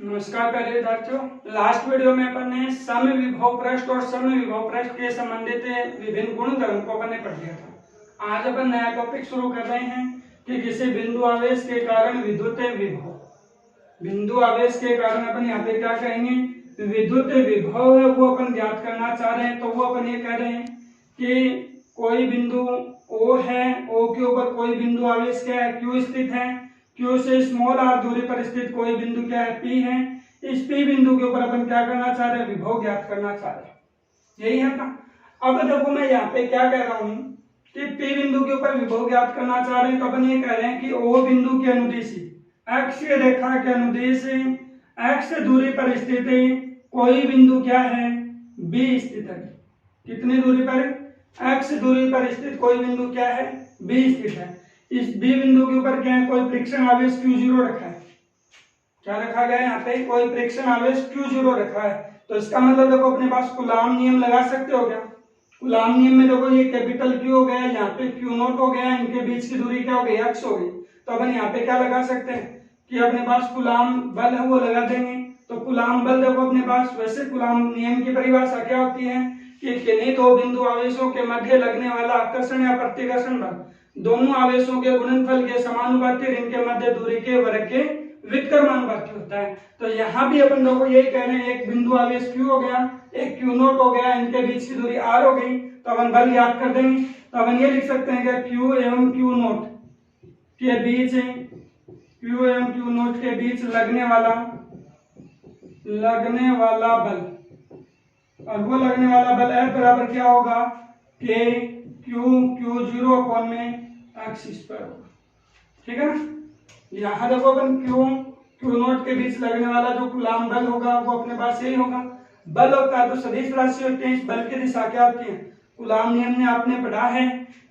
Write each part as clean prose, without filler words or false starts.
नमस्कार प्यारे विद्यार्थियों। लास्ट वीडियो में अपन ने समविभव पृष्ठ और समविभव पृष्ठ के संबंधित विभिन्न गुणधर्म को अपन ने पढ़ लिया था। आज अपन नया टॉपिक शुरू कर रहे हैं कि किसी बिंदु आवेश के कारण विद्युत विभव। बिंदु आवेश के कारण अपन यहाँ पे क्या कहेंगे, विद्युत विभव है वो अपन ज्ञात करना चाह रहे हैं। तो वो अपन ये कह रहे हैं कि कोई बिंदु O है, O के ऊपर कोई बिंदु आवेश क्या है, Q स्थित है। Q से स्मॉल r दूरी पर स्थित कोई बिंदु क्या है, P है। इस P बिंदु के ऊपर अपन क्या करना चाह रहे हैं, विभव ज्ञात करना चाह रहे हैं। यही है ना। अब देखो मैं यहाँ पे क्या कह रहा हूँ कि P बिंदु के ऊपर विभव ज्ञात करना चाह रहे हैं। तो अपन ये कह रहे हैं कि O बिंदु के अनुदिश अक्षीय रेखा के अनुदिश x दूरी पर स्थित कोई बिंदु क्या है, B स्थित है। कितनी दूरी पर, x दूरी पर स्थित कोई बिंदु क्या है, B स्थित है। इस B बिंदु के ऊपर क्या है, कोई परीक्षण आवेश Q0 रखा है। क्या रखा गया है यहाँ पे, कोई परीक्षण आवेश Q0 रखा है। तो इसका मतलब देखो अपने पास कूलाम नियम लगा सकते हो क्या। कूलाम नियम में देखो ये कैपिटल Q हो गया, यहाँ पे Q0 हो गया, इनके बीच की दूरी क्या हो गई, x हो गई। तो अपन यहाँ पे क्या लगा सकते हैं कि अपने पास कूलाम बल है वो लगा देंगे। तो कूलाम बल देखो अपने पास, वैसे कूलाम नियम की परिभाषा क्या होती है कि किन्हीं दो बिंदु आवेशों के मध्य लगने वाला आकर्षण या प्रतिकर्षण बल दोनों आवेशों के गुणनफल के समानुपाती और इनके मध्य दूरी के वर्ग के व्युत्क्रमानुपाती होता है। तो यहाँ भी अपन लोगों को यही कह रहे हैं, एक बिंदु आवेश Q हो गया, एक Q0 हो गया, इनके बीच की दूरी R हो गई। तो अपन बल याद कर देंगे। तो अपन ये लिख सकते हैं कि Q एवं Q0 के बीच, Q एवं Q0 के बीच लगने वाला बल, और वो लगने वाला बल F बराबर क्या होगा, K Q0 कोण में x स्क्वायर होगा। ठीक है ना। यहाँ देखो अपन Q0 के बीच लगने वाला जो कूलाम बल होगा वो अपने पास यही होगा। बल होता है तो सदिश राशि होती है, इस बल की दिशा क्या होती है, कूलाम नियम में आपने पढ़ा है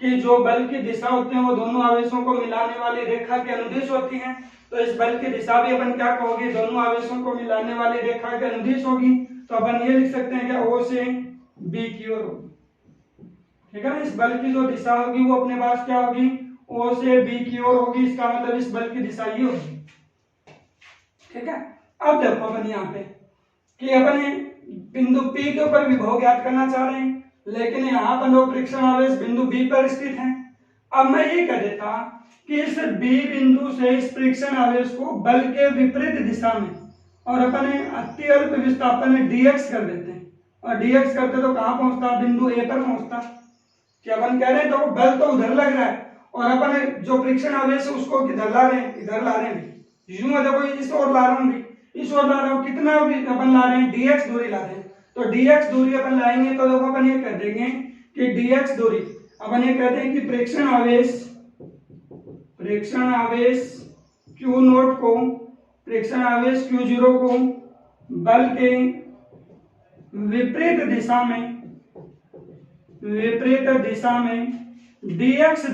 कि जो बल की दिशा होती है वो दोनों आवेशों को मिलाने वाली रेखा के अनुदिश होती है। तो इस बल की दिशा भी अपन क्या कहोगे, दोनों आवेशों को मिलाने वाली रेखा के अनुदिश होगी। तो अपन ये लिख सकते हैं कि O से B की ओर होगी। ठीक है ना। इस बल की जो दिशा होगी वो अपने पास क्या होगी, O से B की ओर होगी। इसका मतलब इस बल की दिशा ये होगी। ठीक है। अब देखो अपन यहाँ पे कि अपन बिंदु P के ऊपर विभव ज्ञात करना चाह रहे हैं, लेकिन यहाँ पर दो परीक्षण आवेश बिंदु B पर स्थित है। अब मैं ये कह देता कि इस B बिंदु से इस परीक्षण आवेश को बल के विपरीत दिशा में और अपन अत्यल्प विस्थापन dx कर देते हैं, और dx करते तो कहाँ पहुंचता, बिंदु A पर पहुंचता। क्या अपन कह रहे हैं, तो बल तो उधर लग रहा है और अपन जो परीक्षण आवेश है उसको किधर ला रहे हैं, इधर ला रहे हैं। यूं देखो इस ओर ला रहा हूँ, इस ओर ला रहा हूँ, कितना अपन ला रहे हैं, dx दूरी ला रहे हैं। तो dx दूरी अपन लाएंगे तो देखो अपन ये कह देंगे कि dx दूरी, अपन ये कहते हैं कि परीक्षण आवेश Q0 को, परीक्षण आवेश Q0 को बल के विपरीत दिशा में dx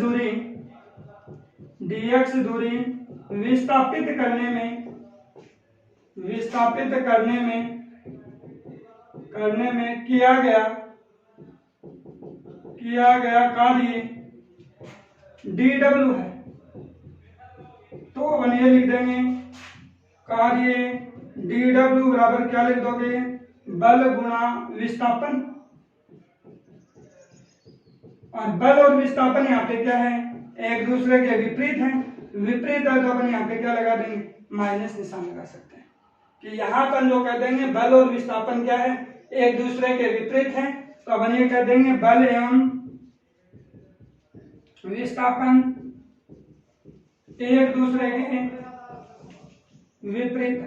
दूरी विस्थापित करने में किया गया कार्य dw है। तो अपन ये लिख देंगे कार्य dw बराबर क्या लिख दोगे, बल गुणा विस्थापन। और बल और विस्थापन यहाँ पे क्या है, एक दूसरे के विपरीत है। विपरीत है तो अपन यहाँ पे क्या लगा देंगे, माइनस निशान लगा सकते हैं कि यहाँ पर जो कह देंगे बल और विस्थापन क्या है, एक दूसरे के विपरीत है। तो अपन ये कह देंगे बल एवं विस्थापन एक दूसरे के विपरीत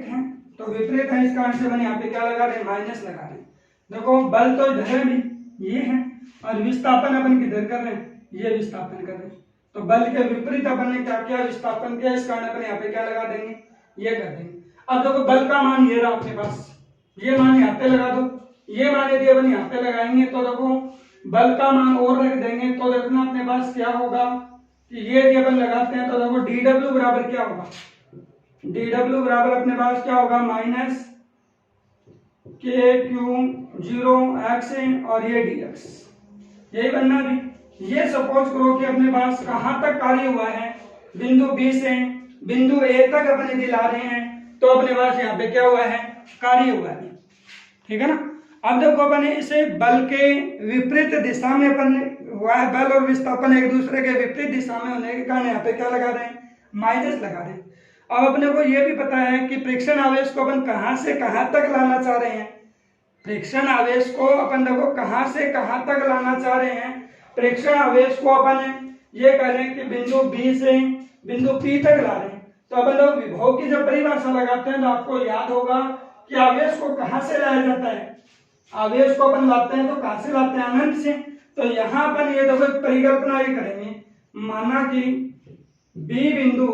है। तो विपरीत है, इसका आंसर अपन यहाँ पे क्या लगा रहे हैं, माइनस लगा रहे हैं। देखो बल तो इधर है भी, ये है, और विस्थापन अपन किधर कर रहे हैं, ये विस्थापन कर रहे हैं। तो बल के विपरीत अपन ने क्या किया, विस्थापन किया, इस कारण अपन यहाँ पे क्या लगा देंगे, ये कर देंगे। अब देखो बल का मान ये रहा अपने पास, ये मान यहाँ पे लगा दो, ये मान यदि अपन यहाँ पे लगाएंगे तो देखो बल का मान और रख देंगे तो देखना अपने पास क्या होगा कि ये यदि अपन लगाते हैं तो देखो dw बराबर क्या होगा, dw बराबर अपने पास क्या होगा, माइनस KQ0 x और ये dx, यही बनना भी। ये सपोज करो कि अपने पास कहां तक कार्य हुआ है, बिंदु B से बिंदु ए तक अपन यदि ला रहे हैं तो अपने पास यहाँ पे क्या हुआ है, कार्य हुआ है। ठीक है ना। अब देखो अपन इसे बल के विपरीत दिशा में अपन हुआ है, बल और विस्थापन एक दूसरे के विपरीत दिशा में होने के कारण यहाँ पे क्या लगा रहे हैं, माइनस लगा रहे हैं। अब अपने को यह भी पता है कि प्रेक्षण आवेश को अपन कहां से कहां तक लाना चाह रहे हैं। प्रेक्षण आवेश को अपन देखो कहां से कहां तक लाना चाह रहे हैं। प्रेक्षण आवेश को अपन ये कह रहे हैं कि बिंदु बी से बिंदु पी तक ला रहे हैं। तो अपन लोग विभव की जब परिभाषा लगाते हैं तो आपको याद होगा कि आवेश को कहां से लाया जाता है। आवेश को अपन लाते हैं तो कहां से लाते हैं, अनंत से। तो यहां अपन ये देखो परिकल्पना ये करेंगे, माना कि बी बिंदु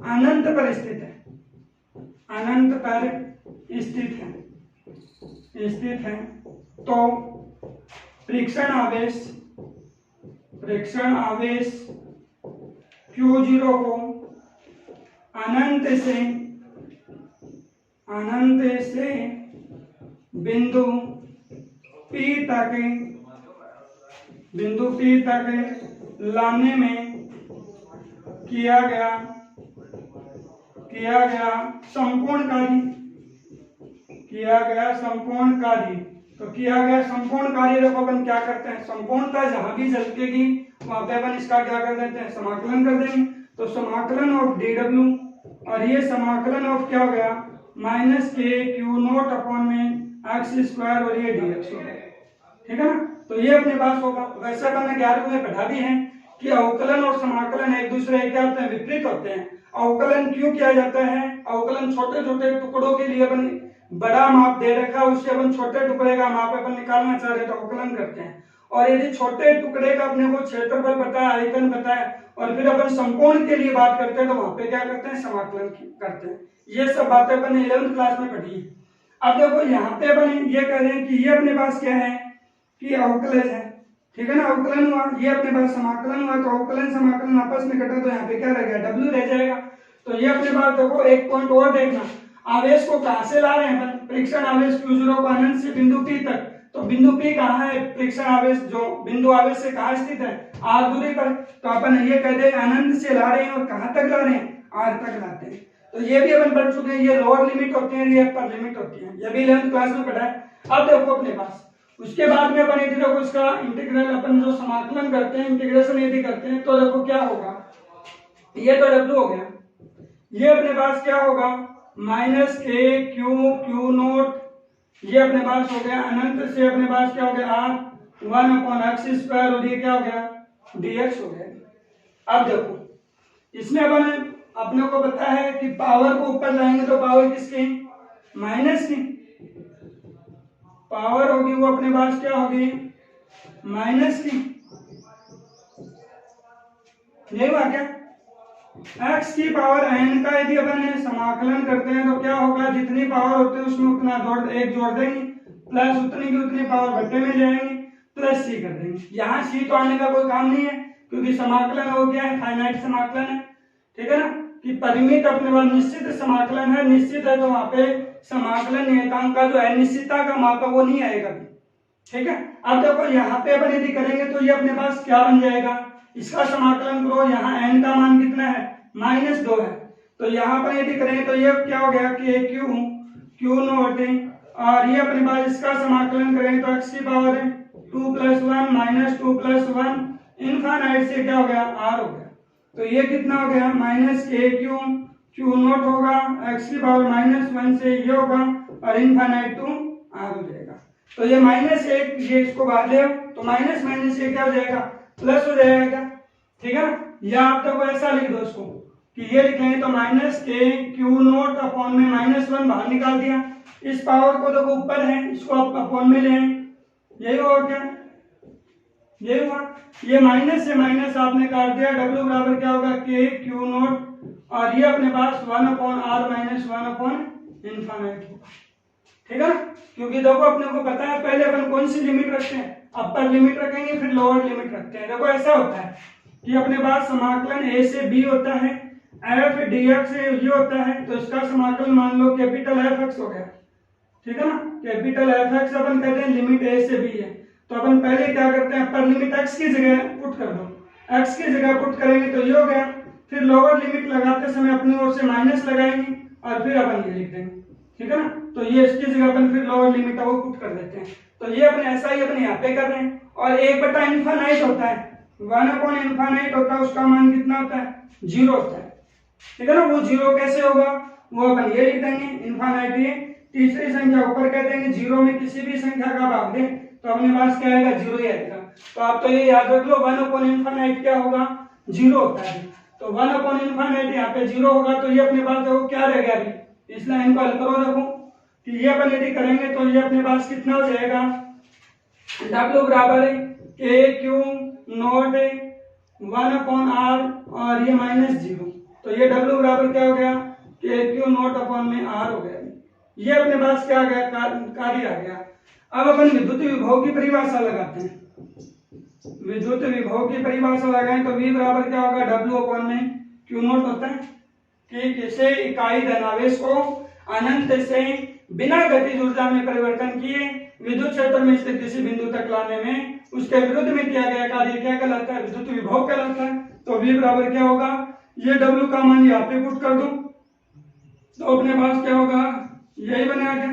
अनंत पर स्थित है, अनंत पर स्थित है तो प्रेक्षण आवेश Q0 को अनंत से बिंदु P तक लाने में किया गया संपूर्ण कार्य देखो अपन क्या करते हैं, संपूर्णता जहां भी झलकेगी वहां पे अपन इसका क्या कर देते हैं, समाकलन कर देंगे। तो समाकलन ऑफ dw, और ये समाकलन ऑफ क्या हो गया, माइनस के क्यू नोट अपॉन में एक्स स्क्वायर और ये dx हो गया। ठीक है ना। तो ये अपने पास होगा। वैसे अपन ने 11वीं में पढ़ा भी है कि अवकलन और समाकलन एक दूसरे के क्या होते हैं, विपरीत होते हैं। अवकलन क्यों किया जाता है, अवकलन छोटे छोटे टुकड़ों के लिए अपन बड़ा माप दे रखा है, उससे अपन छोटे टुकड़े का माप अपन निकालना चाह रहे हैं तो अवकलन करते हैं। और यदि छोटे टुकड़े का अपने को क्षेत्रफल पता है, आयतन पता है, और फिर अपन संपूर्ण के लिए बात करते हैं तो वहां पे क्या करते हैं, समाकलन करते हैं। ये सब बातें अपन 11वीं क्लास में पढ़ी है। अब देखो यहाँ पे अपन ये कह रहे हैं कि ये अपने पास क्या है कि अवकलन है। ठीक है ना, अवकलन हुआ, ये अपने पास समाकलन हुआ। तो अवकलन समाकलन आपस में कटा तो यहाँ पे क्या रह गया, W रह जाएगा। तो ये अपने पास देखो एक पॉइंट और देखना, आवेश को कहां से ला रहे हैं, प्रेक्षण आवेश Q0 को अनंत से बिंदु P तक। तो बिंदु P कहाँ है, प्रेक्षण आवेश जो बिंदु आवेश से कहां स्थित है, r दूरी पर। तो अपन ये कहते हैं अनंत से ला रहे हैं, और कहां तक ला रहे हैं, r तक लाते हैं। तो ये भी अपन पढ़ चुके हैं, ये लोअर लिमिट होती है, ये अपर लिमिट होती है, ये भी 11वीं क्लास में पढ़ा है। अब देखो अपने पास उसके बाद में अपन यदि देखो इसका इंटीग्रल अपन जो समाकलन करते हैं, इंटीग्रेशन यदि करते हैं तो देखो क्या होगा, ये तो W हो गया, ये अपने पास क्या होगा माइनस के क्यू नोट, ये अपने पास हो गया अनंत से अपने पास क्या हो गया r 1/x², और ये क्या हो गया dx हो गया। अब देखो इसमें अपन अपने को पता है कि पावर को ऊपर लाएंगे तो पावर किसकी, माइनस की पावर होगी, वो अपने पास क्या होगी, माइनस की। नहीं हुआ क्या, x की पावर n का यदि अपन समाकलन करते हैं तो क्या होगा, जितनी पावर होती है उसमें उतना एक जोड़ देंगे, प्लस उतनी की उतनी पावर बट्टे में जाएंगे, प्लस c कर देंगे। यहाँ c तो आने का कोई काम नहीं है, क्योंकि समाकलन हो गया है, फाइनाइट समाकलन है। ठीक है ना, कि परिमित अपने पास निश्चित समाकलन है, निश्चित है तो वहां पे समाकलन नियतांक का जो अनिश्चितता का माप है वो नहीं आएगा। ठीक है। अब देखो यहाँ पे अपन यदि करेंगे तो ये अपने पास क्या बन जाएगा, इसका समाकलन करो, यहाँ n का मान कितना है, -2 है। तो यहाँ पर यदि करेंगे तो ये क्या हो गया कि क्यू नोट, और ये अपने पास इसका समाकलन करेंगे तो x की पावर है 2 + 1 -2 + 1 इनफाइनाइट से क्या हो गया, r हो गया। तो ये कितना हो गया -k क्यू नोट होगा, x की पावर -1 से ये होगा, और इनफाइनाइट टू r हो जाएगा। तो ये -1, ये इसको बाहर ले तो माइनस ये क्या हो जाएगा, प्लस हो जाएगा। ठीक है, या आप तो ऐसा लिख दो इसको कि ये लिखेंगे तो -k क्यू नोट अपॉन में -1 बाहर निकाल दिया, इस पावर को देखो ऊपर है, इसको आप अपॉन में ले, यही होगा क्या, यही हुआ। ये माइनस से माइनस आपने काट दिया, W बराबर क्या होगा k क्यू नोट, और ये अपने पास 1/r - 1/इनफाइनाइट होगा। ठीक है ना, क्योंकि देखो अपने को पता है पहले अपन कौन सी लिमिट रखते हैं, अपर लिमिट रखेंगे फिर लोअर लिमिट रखते हैं। देखो ऐसा होता है कि अपने पास समाकलन a से b होता है, f dx से ये होता है, तो इसका समाकलन मान लो कैपिटल Fx हो गया। ठीक है ना, कैपिटल Fx अपन कहते हैं लिमिट a से b है, तो अपन पहले क्या करते हैं, अपर लिमिट x की जगह पुट कर दो, x की जगह पुट करेंगे तो ये हो गया फिर लोअर लिमिट लगाते समय अपनी ओर से माइनस लगाएंगे और फिर अपन ये लिख देंगे, ठीक है ना। तो ये इसकी जगह अपन फिर लोअर लिमिट वो पुट कर देते हैं। तो ये अपने ऐसा ही अपने यहाँ पे कर रहे हैं। और 1/इनफाइनाइट होता है, 1/इनफाइनाइट होता है, उसका मान कितना होता है, 0 होता है, ठीक है ना। वो 0 कैसे होगा, वो अपन ये लिख देंगे, इनफाइनाइट ये तीसरी संख्या ऊपर कह देंगे, 0 में किसी भी संख्या का भाग दें तो अपने पास क्या आएगा, 0 ही आएगा। तो आप तो ये याद रख लो 1/इनफाइनाइट क्या होगा, 0 होता है। तो 1/इनफाइनाइट यहाँ पे 0 होगा, तो ये अपने पास देखो क्या रह गया अभी, इस लाइन को हल करो, देखो कि ये अपन यदि करेंगे तो ये अपने पास कितना हो जाएगा, W बराबर है KQ नॉट 1/r और ये -0। तो ये W बराबर क्या हो गया, KQ नॉट अपॉन में R हो गया। ये अपने पास क्या आ गया, कार्य आ गया। अब अपन विद्युत विभव की परिभाषा लगाते हैं। विद्युत विभव की परिभाषा लगाएं तो V बराबर क्या होगा, W अपॉन में Q नॉट होता है कि किसी इकाई धनावेश को अनंत से बिना गतिज ऊर्जा में परिवर्तन किए विद्युत क्षेत्र में स्थित किसी बिंदु तक लाने में उसके विरुद्ध में किया गया कार्य क्या कहलाता है, विद्युत विभव कहलाता है। तो V बराबर क्या होगा, ये W का मान यहाँ पे पुट कर दूं तो अपने पास क्या होगा, यही बना गया,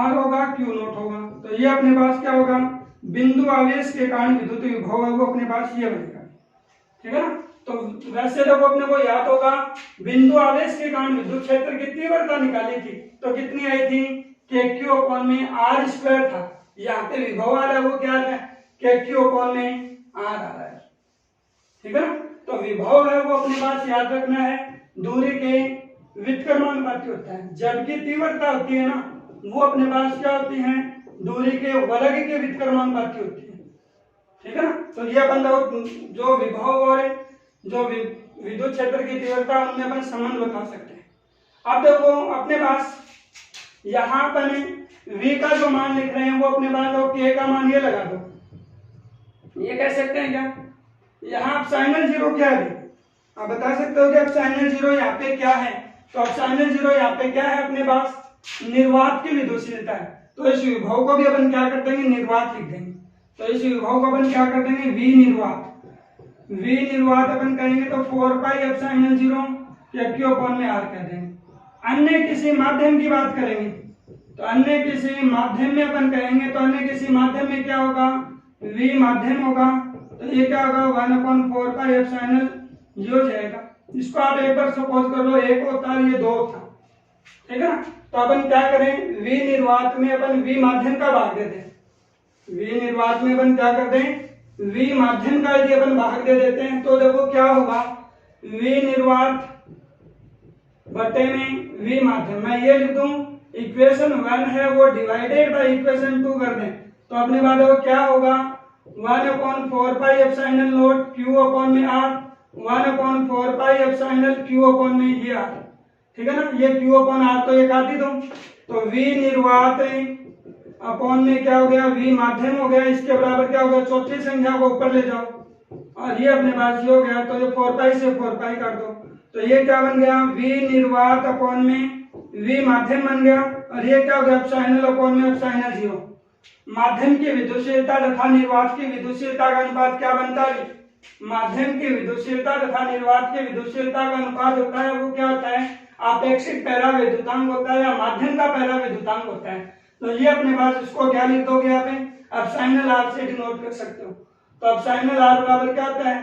R होगा Q नॉट होगा। तो ये अपने पास क्या होगा, बिंदु आवेश के कारण विद्युत विभव है वो अपने पास ये बनेगा, ठीक है ना। तो वैसे जब अपने को याद होगा बिंदु आवेश के कारण विद्युत क्षेत्र की तीव्रता निकाली थी तो कितनी आई थी, KQ अपॉन में R² था। यहाँ पे विभव आ रहा है वो क्या आ रहा है, KQ अपॉन में R आ रहा है, ठीक है ना। तो विभव है वो अपने पास याद रखना है दूरी के व्युत्क्रमानुपाती होता है, जबकि तीव्रता होती है ना वो अपने पास क्या होती है, दूरी के वर्ग के व्युत्क्रमानुपाती होती है, ठीक है ना। तो ये अपन जो विभव और जो विद्युत क्षेत्र की तीव्रता उनमें अपन संबंध बता सकते हैं। अब देखो अपने पास यहाँ पर V का जो मान लिख रहे हैं वो अपने पास K का मान ये लगा दो, ये कह सकते हैं क्या, यहाँ एप्सिलॉन 0 क्या है, आप बता सकते हो कि एप्सिलॉन 0 यहाँ पे क्या है। तो एप्सिलॉन 0 यहाँ पे क्या है, अपने पास निर्वात की विद्युतशीलता है। तो इस विभव को भी अपन क्या कर देंगे, निर्वात लिख देंगे। तो इस विभव को अपन क्या कर देंगे, V निर्वात अपन करेंगे तो 4π ε0 KQ अपॉन में R कह देंगे। अन्य किसी माध्यम की बात करेंगे तो अन्य किसी माध्यम में अपन कहेंगे तो अन्य किसी माध्यम में क्या होगा, V माध्यम होगा। तो ये क्या होगा, 1/4π ε0 जाएगा। इसको आप एक बार सपोज कर लो 1 होता है ये 2 था, ठीक है ना। तो अपन क्या करें, V निर्वात में अपन V माध्यम का भाग दे दें, V निर्वात में अपन क्या कर दें, V माध्यम का यदि अपन भाग दे देते हैं तो देखो क्या होगा, V निर्वात बटे में V माध्यम। मैं ये लिख दूं इक्वेशन 1 है वो डिवाइडेड बाय इक्वेशन 2 कर दें तो अपने बात वो क्या होगा, 1/4π ε0 Q अपॉन में R, 1/4π ε Q अपॉन में ये R, ठीक है ना। ये Q अपॉन R तो ये काट ही दो, तो V निर्वात अपॉन में क्या हो गया, V माध्यम हो गया, इसके बराबर क्या होगा, चौथी संख्या को ऊपर ले जाओ और ये अपने पास ये हो गया। तो ये 4π से 4π कर दो तो ये क्या बन गया, V निर्वात अपॉन में V माध्यम बन गया और ये क्या हो गया, एप्सिलॉन अपॉन में एप्सिलॉन 0। माध्यम की विद्युतशीलता तथा निर्वात की विद्युतशीलता का अनुपात क्या बनता है, माध्यम की विद्युतशीलता तथा निर्वात की विद्युतशीलता का अनुपात होता है वो क्या होता है, आपेक्षिक पहला विद्युतांक होता है या माध्यम का पहला विद्युतांक होता है। तो ये अपने पास इसको क्या लिख दोगे यहाँ पे, एप्सिलॉन R से डिनोट कर सकते हो। तो एप्सिलॉन R बराबर क्या होता है,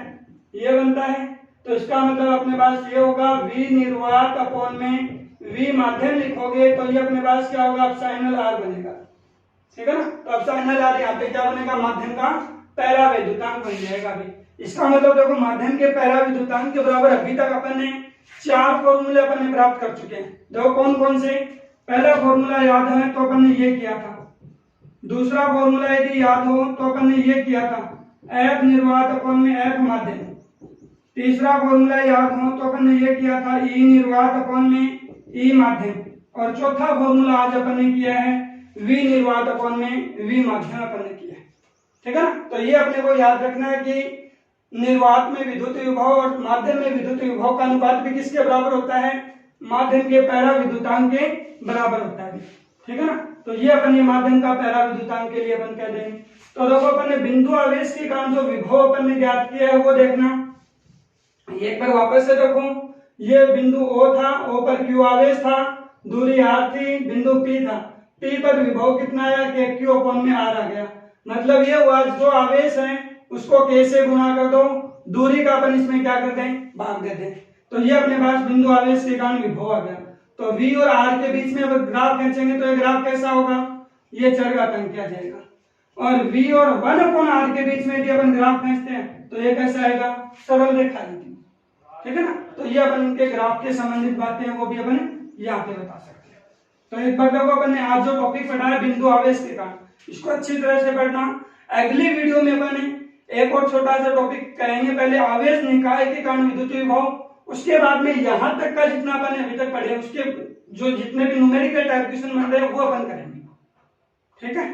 ये बनता है। तो इसका मतलब अपने पास ये होगा V निर्वात अपॉन में V माध्यम लिखोगे तो ये अपने पास क्या होगा, एप्सिलॉन R बनेगा, ठीक है ना। तो एप्सिलॉन R यहाँ पे क्या बनेगा, माध्यम का पहला विद्युतांक बन जाएगा। अभी इसका मतलब देखो माध्यम के पहला विद्युतांक के बराबर अभी तक अपन ने 4 फॉर्मूले अपन ने प्राप्त कर चुके हैं। देखो कौन कौन से, पहला फॉर्मूला याद है तो अपन ने ये किया था, दूसरा फॉर्मूला यदि याद हो तो अपन ने ये किया था F निर्वात अपॉन में F माध्यम, तीसरा फॉर्मूला याद हो तो अपन ने ये किया था E निर्वात अपॉन में E माध्यम, और चौथा फॉर्मूला आज अपन ने किया है V निर्वात अपॉन में V माध्यम अपन ने किया है, ठीक है ना। तो ये अपने को याद रखना है कि निर्वात में विद्युत विभव और माध्यम में विद्युत विभव का अनुपात भी किसके बराबर होता है, माध्यम के पहला विद्युतांक के बराबर होता है, ठीक है ना। तो ये अपन माध्यम का पहला विद्युतांक के लिए अपन कह देंगे। तो देखो अपन ने बिंदु आवेश के कारण जो विभव अपन ने ज्ञात किया है वो देखना, एक बार वापस से देखो, ये बिंदु O था, O पर Q आवेश था, दूरी R थी, बिंदु P था, P पर विभव कितना आया कि Q अपॉन में R आ गया। मतलब ये हुआ जो आवेश है उसको K से गुणा कर दो, दूरी का अपन इसमें क्या कर दें, भाग दे दें, तो ये अपने पास बिंदु आवेश के कारण विभव आ गया। तो V और R के बीच में अगर ग्राफ खींचेंगे तो ये ग्राफ कैसा होगा, ये चरघातांक किया जाएगा। और V और 1/r के बीच में यदि अपन ग्राफ खींचते हैं तो ये कैसा आएगा, सरल रेखा आएगी, ठीक है ना। तो ये अपन इनके ग्राफ के संबंधित बातें हैं वो भी अपन यहाँ पे बता सकते हैं। तो एक बार देखो अपन ने आज जो टॉपिक पढ़ा है बिंदु आवेश के कारण, इसको अच्छी तरह से पढ़ना। अगली वीडियो में अपन एक और छोटा सा टॉपिक करेंगे, पहले आवेश निकाय के कारण विद्युत विभव, उसके बाद में यहाँ तक का जितना अपन ने अभी तक पढ़े उसके जो जितने भी न्यूमेरिकल टाइप क्वेश्चन बन रहे हैं वो अपन करेंगे, ठीक है।